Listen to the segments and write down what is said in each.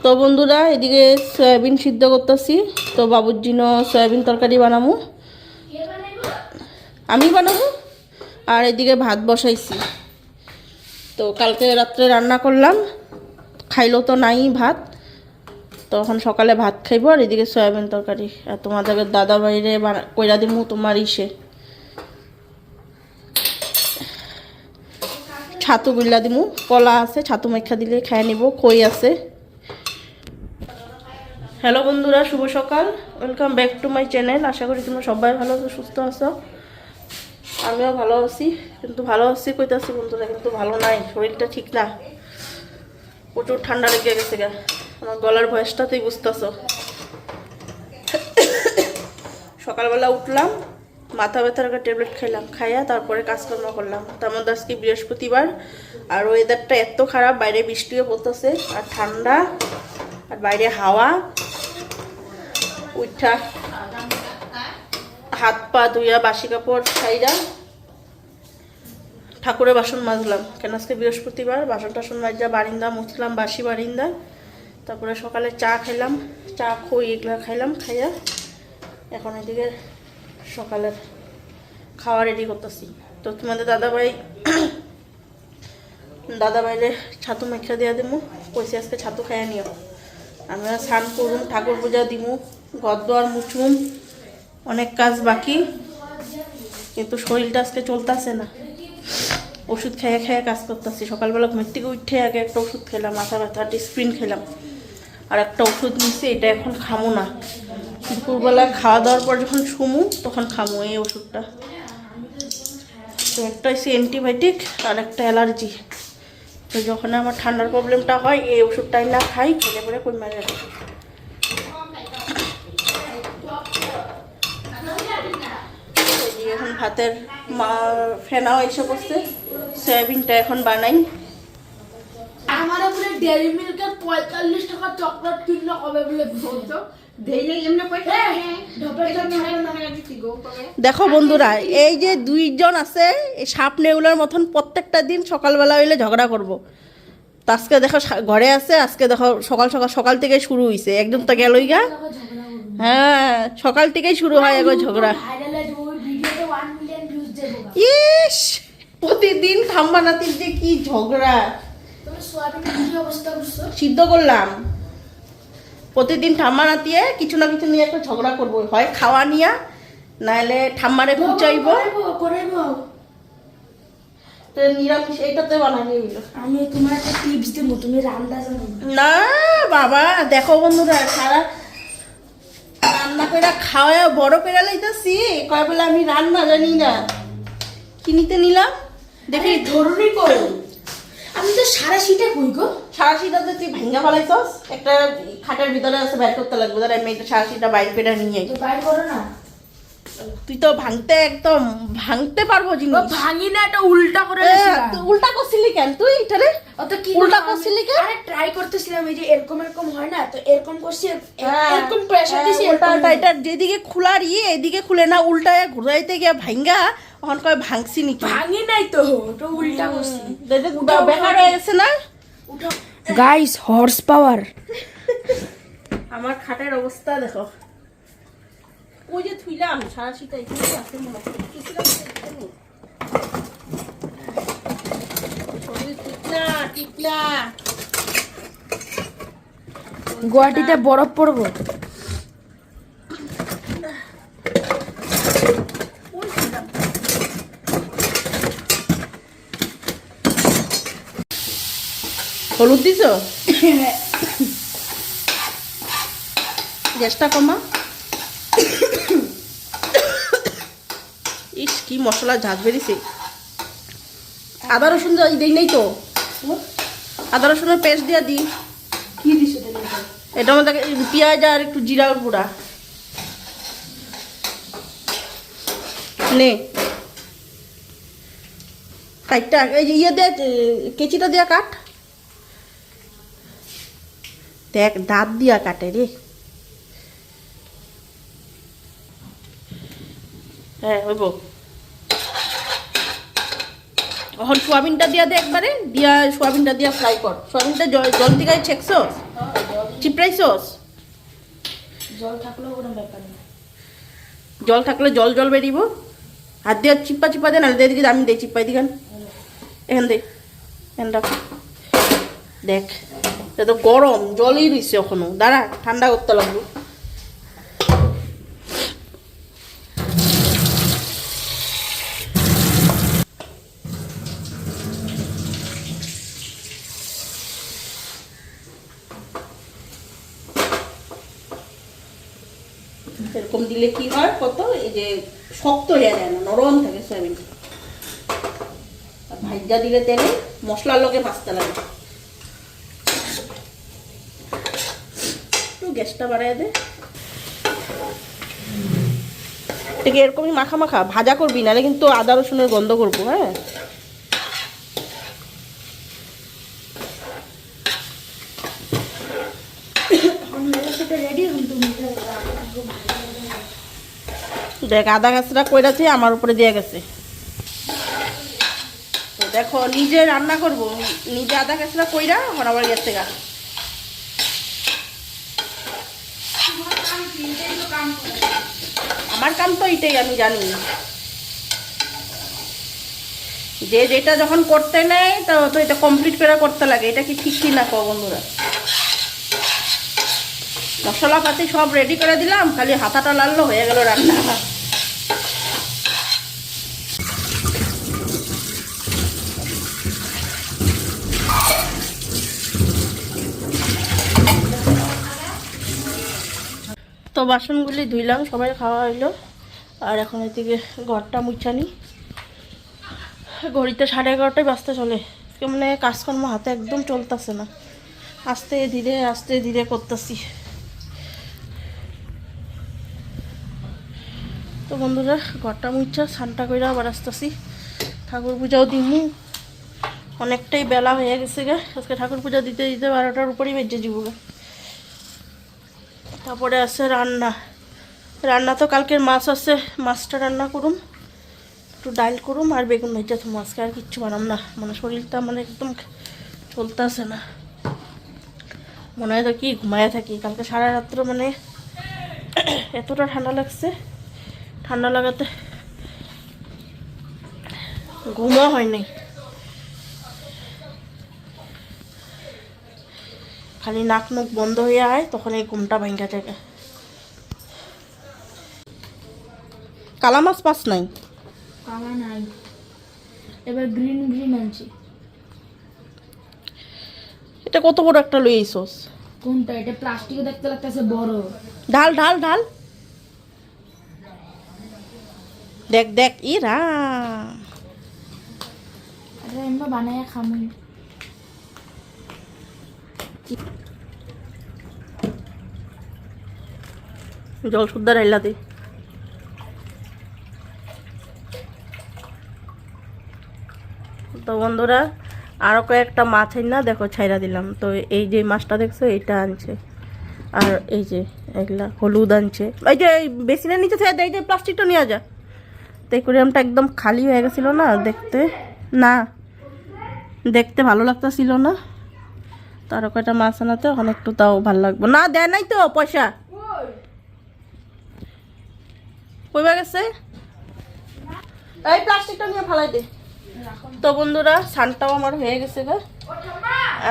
তো বন্ধুরা এদিকে সয়াবিন সিদ্ধ করতেছি। তো বাবুর জন্য সয়াবিন তরকারি বানাবো, আমি বানাবো। আর এদিকে ভাত বসাইছি। তো কালকে রাত্রে রান্না করলাম, খাইলো তো নাই ভাত, তখন সকালে ভাত খাইব। আর এদিকে সয়াবিন তরকারি। আর তোমাদের দাদা বাইরে কইরা দিমু তোমার ইসে ছাতু বিল্লা দিমু, কলা আছে, ছাতু মেখা দিলে খাই নিব, খই আছে। হ্যালো বন্ধুরা, শুভ সকাল, welcome back to my channel. আশা করি তোমরা সবাই ভালো আছো, সুস্থ আছো। আমিও ভালো আছি, কিন্তু ভালো আছি কইতাছি বন্ধুরা, কিন্তু ভালো নাই, শরীরটা ঠিক না, প্রচুর ঠান্ডা লেগে গেছে গা। আমার গলার ভয়েসটাতেই বুঝতেছো। সকালবেলা উঠলাম, মাথা ব্যথার একটা ট্যাবলেট খাইলাম, খাইয়া তারপরে কাজকর্ম করলাম। তার মধ্যে আজকে বৃহস্পতিবার, আর ওয়েদারটা এত খারাপ, বাইরে বৃষ্টিও পড়তেছে আর ঠান্ডা, আর বাইরে হাওয়া। উঠা হাত পা ধুইয়া বাসি কাপড় ছাইরা ঠাকুরের বাসন মাজলাম, কেন আজকে বৃহস্পতিবার। বাসন টাসন মাজা বারিন্দা মুছলাম, বাসি বারিন্দা। তারপরে সকালে চা খাইলাম, চা খই এগুলা খাইলাম, খাইয়া এখন এদিকে সকালের খাওয়া রেডি করতেছি। তো তোমাদের দাদাভাইরে ছাতু মেখা দিয়া দিমু, কইছি আজকে ছাতু খাইয়া নিও। আমরা স্নান করুম, ঠাকুর পূজা দিমু, ঘর দোয়ার মুছুম, অনেক কাজ বাকি। কিন্তু শরীরটা আজকে চলতেছে না, ওষুধ খাইয়া খাইয়া কাজ করতেছি। সকালবেলা ঘুমের থেকে উঠে আগে একটা ওষুধ খেলাম, মাথা ব্যথা ডিসপ্রিন খেলাম, আর একটা ওষুধ নিচ্ছি, এটা এখন খামো না। দুপুরবেলা খাওয়া দাওয়ার পর যখন শুমু তখন খামো এই ওষুধটা। তো একটা হচ্ছে অ্যান্টিবায়োটিক আর একটা অ্যালার্জি। তো যখন আমার ঠান্ডার প্রবলেমটা হয় এই ওষুধটাই না খাই, খেলে পরে কই মারে রাখি। এখন ভাতের ফেনাও এসে বসছে, সয়াবিনটা এখন বানাই। আমার উপরে ডেয়ারি মিল্কের 45 টাকা চকলেট কিনলো কবে বলে বলতো। দেখো বন্ধুরা, এই যে দুইজন আছে এই সাপ নেউলার মতন, প্রত্যেকটা দিন সকালবেলা হইলে ঝগড়া করব। তো আজকে দেখো ঘরে আছে, আজকে দেখো সকাল থেকে শুরু হয়েছে, একদম তো গেলই গা। হ্যাঁ, সকাল থেকেই শুরু হয় এগো ঝগড়া। ইস, প্রতিদিন ঠাম্মা নাতির যে কি ঝগড়া। সিদ্ধ করলাম, প্রতিদিন ঠাম্মা নাতিয়ে কিছু না কিছু নিয়ে একটা ঝগড়া করবো, হয় খাওয়া নিয়ে, নাহলে ঠাম্মারে খুঁচাইব। তো নিরামিষ এইটাতে বানানি হইল। আমি তোমার একটা টিপস দেবো, তুমি রান্না জানো না বাবা। দেখো বন্ধুরা, সারা রান্না করে খাওয়া বড় করে লাইতেছি, কয় বলে আমি রান্না জানি না। কিনিতে নিলাম, দেখি ধরুনি করো। আমি তো সারাশিটা কই গো। সারাশিটাতে তুই ভাঙ্গা ফেলাইছস, একটা খাটের ভিতরে আছে, বাইর করতে লাগবে। ধর আমি একটা সারাশিটা বাইর করে নিয়ে তো বাইর করো না। তুই তো একদম ভাঙতে পারবো জিনিস। ভাঙি না, এটা উল্টা করে উল্টা করছিলি কেন তুই? এটারে অত কি উল্টা করছিলি কেন? আরে ট্রাই করতেছিলাম, এই যে এরকম হয় না, তো এরকম করছি, এরকম প্রেসার দিছি, উল্টা। এটা যেদিকে খোলার এদিকে খুলে না, উল্টায় ঘুরাইতে গিয়া ভাঙ্গা, এখন কয় ভাঙছি নাকি? ভাঙি নাই তো, ওটা উল্টা করছি। বেকার হয়ে গেছে না। Guys, horse power. আমার খাটের অবস্থা দেখো। ওই যে থুইলাম সারাশিটা এখানে আছে, মনে হয় ঠিক না। গুয়াহাটিতে বরফ পড়বো। হলুদ দিছ? গ্যাসটা কমা। ইস, কি মশলা ঝাঁজ বেরিয়েছে। আদা রসুন দেই নাই তো, আদা রসুনের পেস্ট দিয়া দি। কি দিছ এটা মধ্যে পেঁয়াজ আর একটু জিরার গুঁড়া নে। কাটটা এই যে ইয়ে দিয়ে, কেচিটা দিয়া কাট। দেখ দাঁত দিয়া কাটে রে। হ্যাঁ হইব। এখন সোয়াবিনটা দিয়া দে একবারে, দিয়া সোয়াবিনটা দিয়া ফ্রাই কর। সোয়াবিনটা জল থেকে ছেঁকছো? চিপড়াইছস? জল থাকলেও কোনো ব্যাপার না। জল থাকলে জল জল বেরিব। হাত দিয়ে চিপ্পা চিপ্পা দে, না দিকে আমি দেই চিপ্পাই দিগান। এখান দে, এখান রাখ। দেখ এটা তো গরম, জলই রইছে এখনো। দাঁড়া, ঠান্ডা করতে লাগবো। এরকম দিলে কি হয়, কত এই যে শক্ত হয়ে যায় না, নরম থাকে সয়াবিন। ভাজা দিলে তেলে মশলার লগে ভাজতে লাগে। একটু গ্যাসটা বাড়াই দে। এটাকে এরকমই মাখা মাখা ভাজা করবি, নাহলে কিন্তু আদা রসুনের গন্ধ করবো। হ্যাঁ, দেখ আদা গাছটা কইরাছে আমার উপরে দিয়ে গেছে। তো দেখো, নিজে রান্না করব, নিজে আদা গাছটা কইরা হরাবার গেছে গা। আমার কাম তো এটাই, আমি জানি। যে যেটা যখন করতে নেয় তো এটা কমপ্লিট করে করতে লাগে। এটা কি ঠিক কি না কো বন্ধুরা? মশলাপাতি সব রেডি করে দিলাম, খালি হাতাটা লাললো, হয়ে গেল রান্না। তো বাসনগুলি ধুইলাম, সবাই খাওয়া হইলো। আর এখন এদিকে ঘরটা মুছানি। ঘড়িতে 11:30 বাজতে চলে। মানে কাজকর্ম হাতে একদম চলতেছে না, আস্তে ধীরে করতেছি। তো বন্ধুরা, ঘরটা মুছা স্নানটা করে আবার আসতেছি। ঠাকুর পূজাও দিমু, অনেকটাই বেলা হয়ে গেছে গে। আজকে ঠাকুর পূজা দিতে 12টার উপরেই বেজে যাবো গে। তারপরে আছে রান্না তো কালকের মাছ আছে, মাছটা রান্না করুম, একটু ডাল করুম আর বেগুন ভাজা তো। আজকে আর কিচ্ছু বানাম না, মানে শরীরটা মানে একদম চলতেছে না। মনে হয় তো কি ঘুমায়া থাকি। কালকে সারা রাত্র মানে এতটা ঠান্ডা লাগছে, ঠান্ডা লাগাতে ঘুমও হয় নাই। খালি নাক মুখ বন্ধ হয়ে আয়, তখন এই ঘুমটা ভাঙ্গা থাকে। কালা মাছ পাস নাই? কালা নাই, এবার গ্রিন আনছি। এটা কত বড় একটা লই আইছস? কোনটা? এটা প্লাস্টিকে দেখতে লাগতেছে বড়। ঢাল ঢাল ঢাল, দেখ দেখ। ইরা আরে এমন বানায় খামু। জল শুদ্ধ রাইলা দে। তো বন্ধুরা, আরও কয়েকটা মাছ না দেখো ছাইরা দিলাম। তো এই যে মাছটা দেখছো, এইটা আনছে। আর এই যে এগুলা হলুদ আনছে। এই যে বেসিনের নিচে ছেড়ে দেয়, যে প্লাস্টিকটা নিয়ে যা। তো অ্যাকোয়ারিয়ামটা একদম খালি হয়ে গেছিল না, দেখতে ভালো লাগতেছিল না। তো আরও কয়টা মাছ আনাতে এখন একটু তাও ভালো লাগবে না। দেয় নাই তো পয়সা, কইবা গেছে। এই প্লাস্টিকটা নিয়ে ফালাই দে। তো বন্ধুরা, স্নানটাও আমার হয়ে গেছে গা।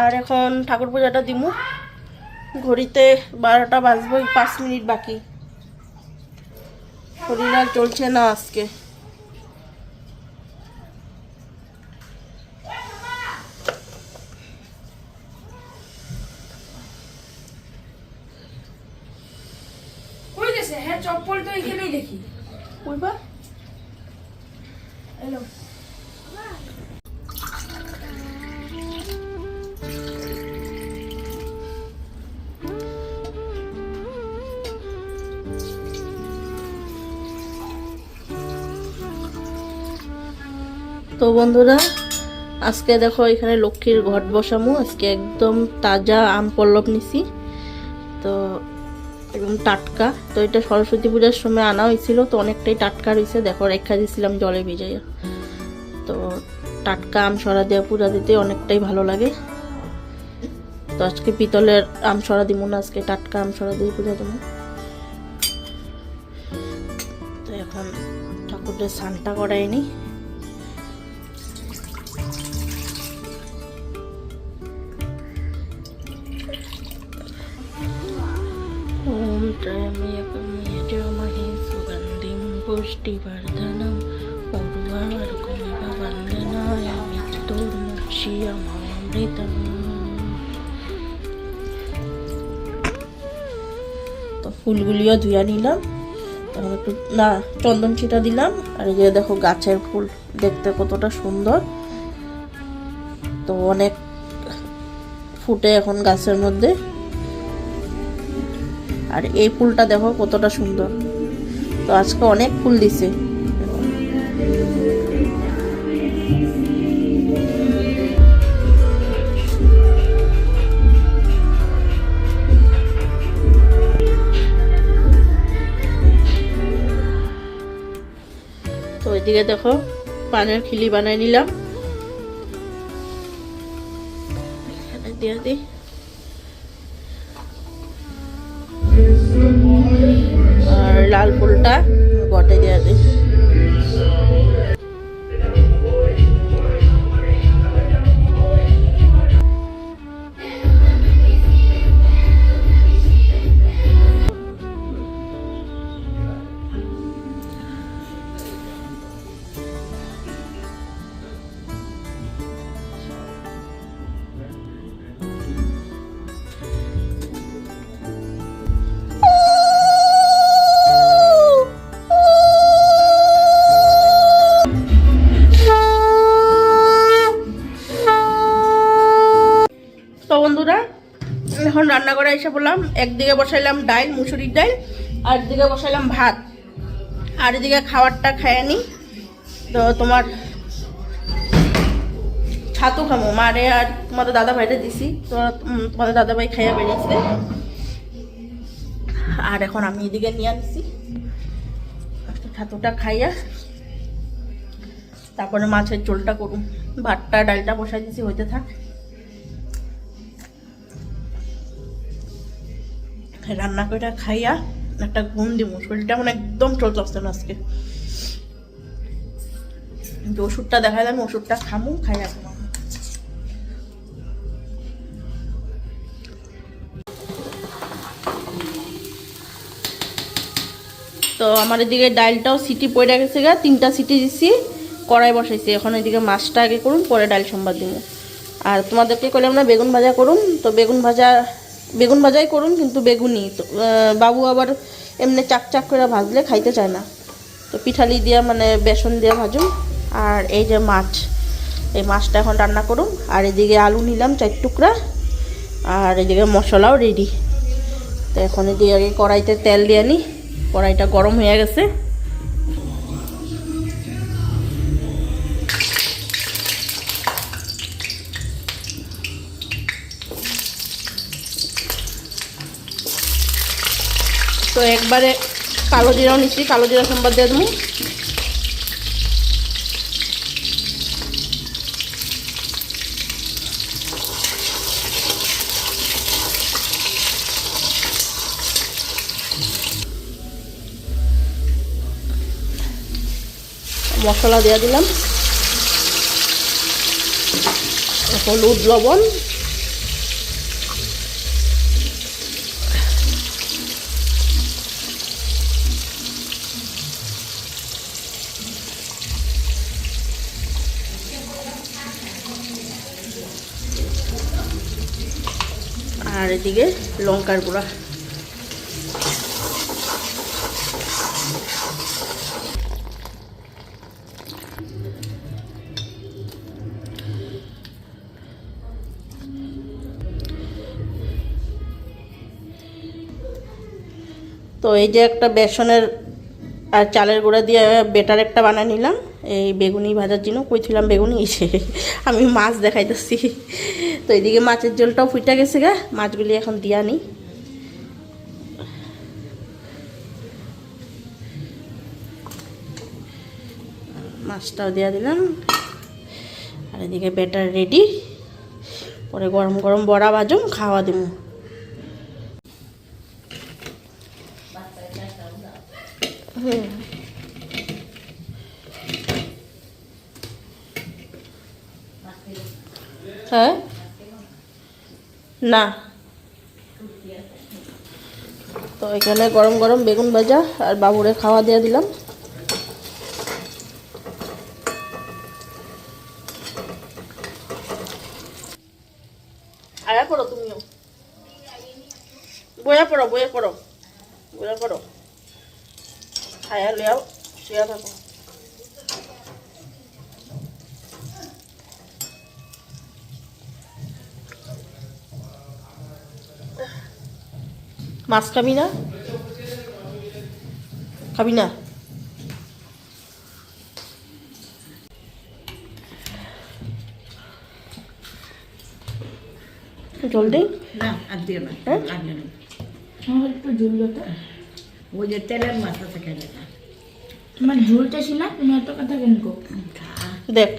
আর এখন ঠাকুর পূজাটা দিমু। ঘড়িতে 12টা বাজবো, 5 মিনিট বাকি। শরীর আর চলছে না আজকে। কই গেছে? হ্যাঁ, চপ্পল তো এখানেই দেখি। কইবা হ্যালো। তো বন্ধুরা, আজকে দেখো এখানে লক্ষ্মীর ঘট বসামু। আজকে একদম তাজা আম পল্লব নিছি, তো একদম টাটকা। তো এটা সরস্বতী পূজার সময় আনা হয়েছিল, তো অনেকটাই টাটকা রয়েছে। দেখো রেখা দিয়েছিলাম জলে ভিজাইয়া। তো টাটকা আম সরা দেওয়া পূজা দিতে অনেকটাই ভালো লাগে। তো আজকে পিতলের আমসরা দিব না, আজকে টাটকা আমসরা দিয়ে পূজা দেবো। তো এখন ঠাকুরের স্নানটা করাইনি। ওম ত্রয়ম্বকময়জমহে সুগন্ধিম পুষ্টিবর্ধনম উর্বারুকমিব বন্দনায় মৃত্যুর্মুক্ষীয়মামৃতম। তো ফুলগুলিও ধুয়ে নিলাম, তখন একটু না চন্দন ছিটা দিলাম। আর এই যে দেখো গাছের ফুল দেখতে কতটা সুন্দর, তো অনেক ফুটে এখন গাছের মধ্যে। আর এই ফুলটা দেখো কতটা সুন্দর, তো আজকে অনেক ফুল দিছে। তো ওইদিকে দেখো পানের খিলি বানাই নিলাম, এখানে দিয়ে দিই। আর লাল ফুলটা বটে দিয়ে দিই। তো বন্ধুরা এখন রান্না করে এসে বললাম, একদিকে বসাইলাম ডাল, মুসুরির ডাল, আর একদিকে বসাইলাম ভাত, আর এদিকে খাবারটা খাইয়ে নি। তো তোমার ছাতু খামো মারে আর তোমাদের দাদা ভাইটা দিছি, তো তোমাদের দাদা ভাই খাইয়া বেরিয়েছে। আর এখন আমি এদিকে নিয়ে আনছি ছাতুটা খাইয়া, তারপরে মাছের ঝোলটা করুম। ভাতটা ডালটা বসাই দিছি, হইতে থাক। রান্না করে খাইয়া একটা ঘুম দিব, শরীরটা মানে একদম চলতে আসছে না আজকে। ওষুধটা দেখাইলাম, ওষুধটা খামু, খাইয়া ঘুমাবো। তো আমার এদিকে ডালটাও সিটি পড়ে গেছে গা, 3টা সিটি দিছি, কড়াই বসাইছি। এখন এদিকে মাছটা আগে করুন, পরে ডাল সম্বাদ দিব। আর তোমাদেরকে কইলাম না বেগুন ভাজা করুন, তো বেগুন ভাজাই করুন, কিন্তু বেগুনি তো বাবু আবার এমনি চাক চাক করে ভাজলে খাইতে চায় না, তো পিঠালি দিয়া মানে বেসন দিয়ে ভাজুন। আর এই যে মাছ, এই মাছটা এখন রান্না করুন। আর এদিকে আলু নিলাম 4 টুকরা, আর এদিকে মশলাও রেডি। তো এখন এদিকে আগে কড়াইতে তেল দিয়ে নিই, কড়াইটা গরম হয়ে গেছে। তো একবারে কালো জিরাও নিচ্ছি, কালো জিরা সম্বাদ দিয়ে দেবো। মশলা দিয়ে দিলাম, হলুদ, লবণ, আর এদিকে লঙ্কার গুঁড়া। তো এই যে একটা বেসনের আর চালের গুঁড়া দিয়ে বেটার একটা বানিয়ে নিলাম এই বেগুনি ভাজার জন্য। কইছিলাম বেগুনি এসে আমি মাছ দেখাইতেছি। তো এইদিকে মাছের ঝোলটাও ফুটে গেছে গা, মাছগুলি এখন দিয়া নিই। মাছটাও দিয়া দিলাম, আর এদিকে বেটার রেডি। পরে গরম গরম বড়া ভাজুম খাওয়া দিব। হ্যাঁ না, তো এখানে গরম গরম বেগুন ভাজা আর বাবুরে খাওয়া দিয়ে দিলাম। আয়া পড়ো, তুমিও বইয়া পড়ো, বইয়া পড়ো, বইয়া পড়ো, খায়া লিয়াও, শুয়ে থাকো। মাছ খাবি না? খাবি না? জলদি না আর দিও না, হ্যাঁ? আর দিও না। আমার একটু ঝুল যত ওই যে তেলের মাথা থেকে দেখা তোমার ঝুলটা ছিল না, তুমি এত কথা কেন কো? দেখ